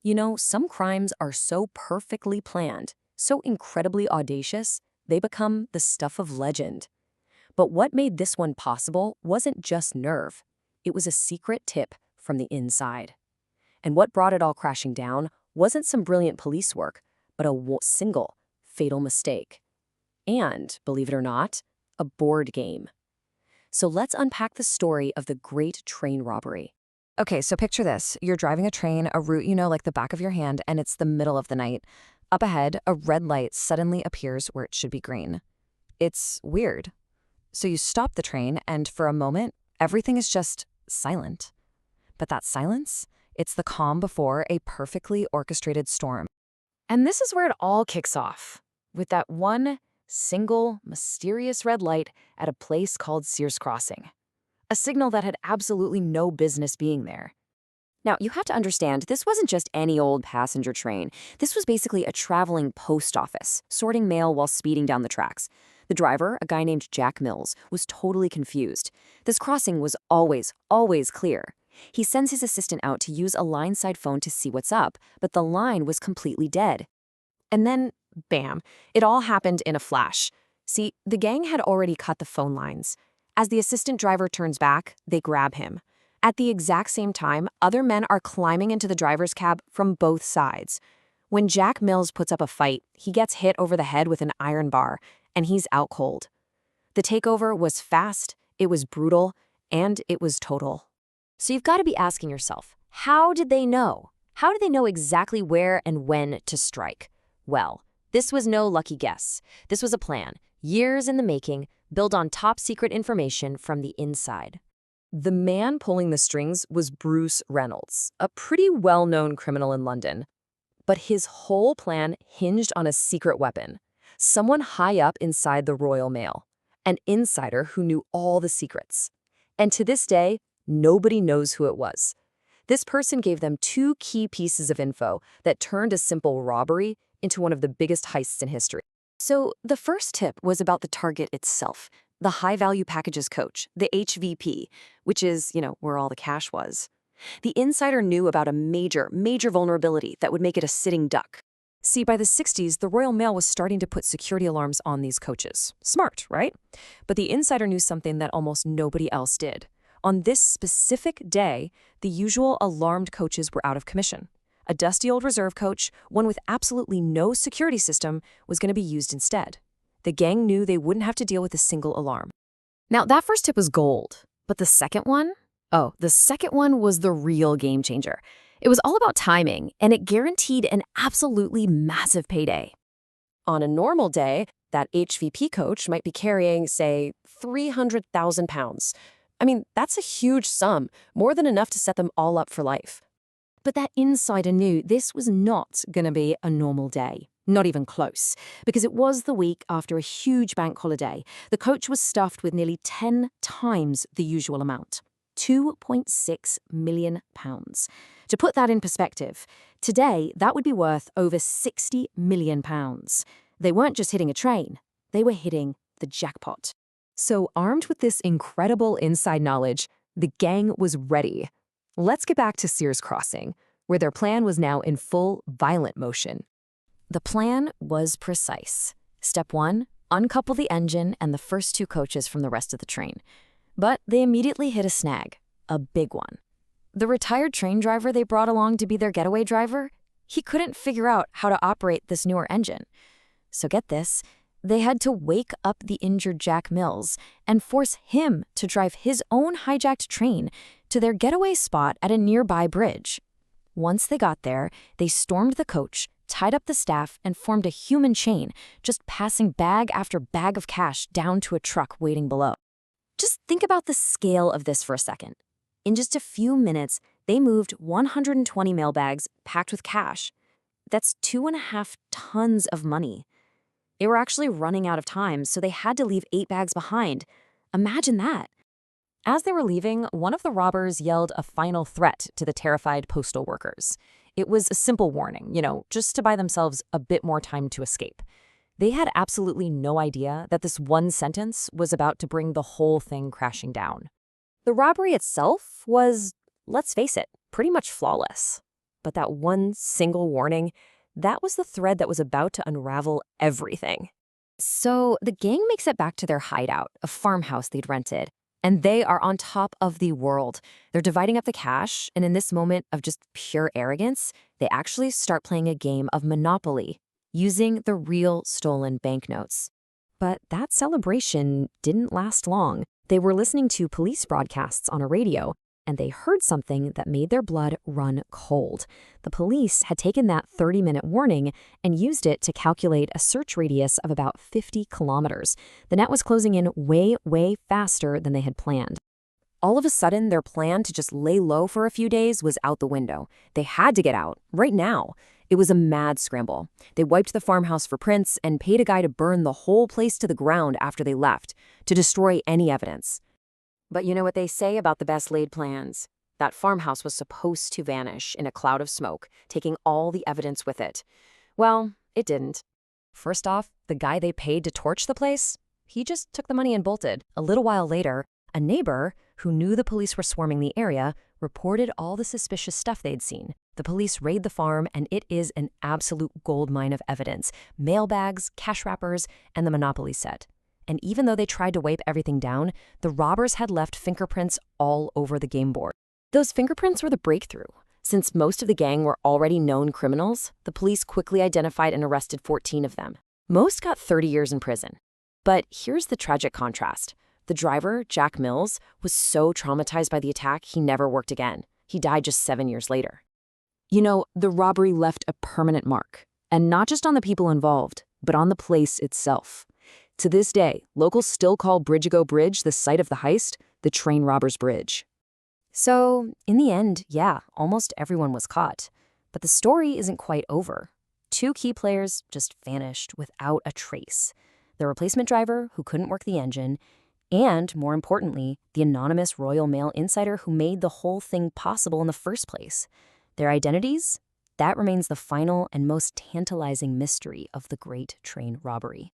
You know, some crimes are so perfectly planned, so incredibly audacious, they become the stuff of legend. But what made this one possible wasn't just nerve. It was a secret tip from the inside. And what brought it all crashing down wasn't some brilliant police work, but a single, fatal mistake. And, believe it or not, a board game. So let's unpack the story of the Great Train Robbery. Okay, so picture this. You're driving a train, a route you know like the back of your hand, and it's the middle of the night. Up ahead, a red light suddenly appears where it should be green. It's weird. So you stop the train, and for a moment, everything is just silent. But that silence, it's the calm before a perfectly orchestrated storm. And this is where it all kicks off, with that one single, mysterious red light at a place called Sears Crossing. A signal that had absolutely no business being there. Now, you have to understand, this wasn't just any old passenger train. This was basically a traveling post office, sorting mail while speeding down the tracks. The driver, a guy named Jack Mills, was totally confused. This crossing was always clear. He sends his assistant out to use a line-side phone to see what's up, but the line was completely dead. And then, bam, it all happened in a flash. See, the gang had already cut the phone lines. As the assistant driver turns back, they grab him. At the exact same time, other men are climbing into the driver's cab from both sides. When Jack Mills puts up a fight, he gets hit over the head with an iron bar, and he's out cold. The takeover was fast, it was brutal, and it was total. So you've got to be asking yourself, how did they know? How did they know exactly where and when to strike? Well, this was no lucky guess. This was a plan, years in the making, built on top-secret information from the inside. The man pulling the strings was Bruce Reynolds, a pretty well-known criminal in London. But his whole plan hinged on a secret weapon, someone high up inside the Royal Mail, an insider who knew all the secrets. And to this day, nobody knows who it was. This person gave them two key pieces of info that turned a simple robbery into one of the biggest heists in history. So the first tip was about the target itself, the high-value packages coach, the HVP, which is, where all the cash was. The insider knew about a major vulnerability that would make it a sitting duck. See, by the 60s, the Royal Mail was starting to put security alarms on these coaches. Smart, right? But the insider knew something that almost nobody else did. On this specific day, the usual alarmed coaches were out of commission. A dusty old reserve coach, one with absolutely no security system, was going to be used instead. The gang knew they wouldn't have to deal with a single alarm. Now, that first tip was gold, but the second one? Oh, the second one was the real game changer. It was all about timing, and it guaranteed an absolutely massive payday. On a normal day, that HVP coach might be carrying, say, 300,000 pounds. I mean, that's a huge sum, more than enough to set them all up for life. But that insider knew this was not going to be a normal day. Not even close, because it was the week after a huge bank holiday. The coach was stuffed with nearly 10 times the usual amount, 2.6 million pounds. To put that in perspective, today that would be worth over 60 million pounds. They weren't just hitting a train, they were hitting the jackpot. So armed with this incredible inside knowledge, the gang was ready. Let's get back to Sears Crossing, where their plan was now in full violent motion. The plan was precise. Step 1, uncouple the engine and the first two coaches from the rest of the train. But they immediately hit a snag, a big one. The retired train driver they brought along to be their getaway driver, he couldn't figure out how to operate this newer engine. So get this, they had to wake up the injured Jack Mills and force him to drive his own hijacked train to their getaway spot at a nearby bridge. Once they got there, they stormed the coach, tied up the staff, and formed a human chain, just passing bag after bag of cash down to a truck waiting below. Just think about the scale of this for a second. In just a few minutes, they moved 120 mailbags packed with cash. That's 2.5 tons of money. They were actually running out of time, so they had to leave 8 bags behind. Imagine that. As they were leaving, one of the robbers yelled a final threat to the terrified postal workers. It was a simple warning, just to buy themselves a bit more time to escape. They had absolutely no idea that this one sentence was about to bring the whole thing crashing down. The robbery itself was, let's face it, pretty much flawless. But that one single warning, that was the thread that was about to unravel everything. So the gang makes it back to their hideout, a farmhouse they'd rented. And they are on top of the world. They're dividing up the cash, and in this moment of just pure arrogance, they actually start playing a game of Monopoly, using the real stolen banknotes. But that celebration didn't last long. They were listening to police broadcasts on a radio, and they heard something that made their blood run cold. The police had taken that 30-minute warning and used it to calculate a search radius of about 50 kilometers. The net was closing in way, way faster than they had planned. All of a sudden, their plan to just lay low for a few days was out the window. They had to get out, right now. It was a mad scramble. They wiped the farmhouse for prints and paid a guy to burn the whole place to the ground after they left, to destroy any evidence. But you know what they say about the best laid plans? That farmhouse was supposed to vanish in a cloud of smoke, taking all the evidence with it. Well, it didn't. First off, the guy they paid to torch the place, he just took the money and bolted. A little while later, a neighbor who knew the police were swarming the area reported all the suspicious stuff they'd seen. The police raid the farm, and it is an absolute goldmine of evidence: mailbags, cash wrappers, and the Monopoly set. And even though they tried to wipe everything down, the robbers had left fingerprints all over the game board. Those fingerprints were the breakthrough. Since most of the gang were already known criminals, the police quickly identified and arrested 14 of them. Most got 30 years in prison. But here's the tragic contrast. The driver, Jack Mills, was so traumatized by the attack he never worked again. He died just 7 years later. You know, the robbery left a permanent mark, and not just on the people involved, but on the place itself. To this day, locals still call Bridgego Bridge, the site of the heist, the train robber's bridge. So, in the end, yeah, almost everyone was caught. But the story isn't quite over. 2 key players just vanished without a trace. The replacement driver who couldn't work the engine, and, more importantly, the anonymous Royal Mail insider who made the whole thing possible in the first place. Their identities? That remains the final and most tantalizing mystery of the great train robbery.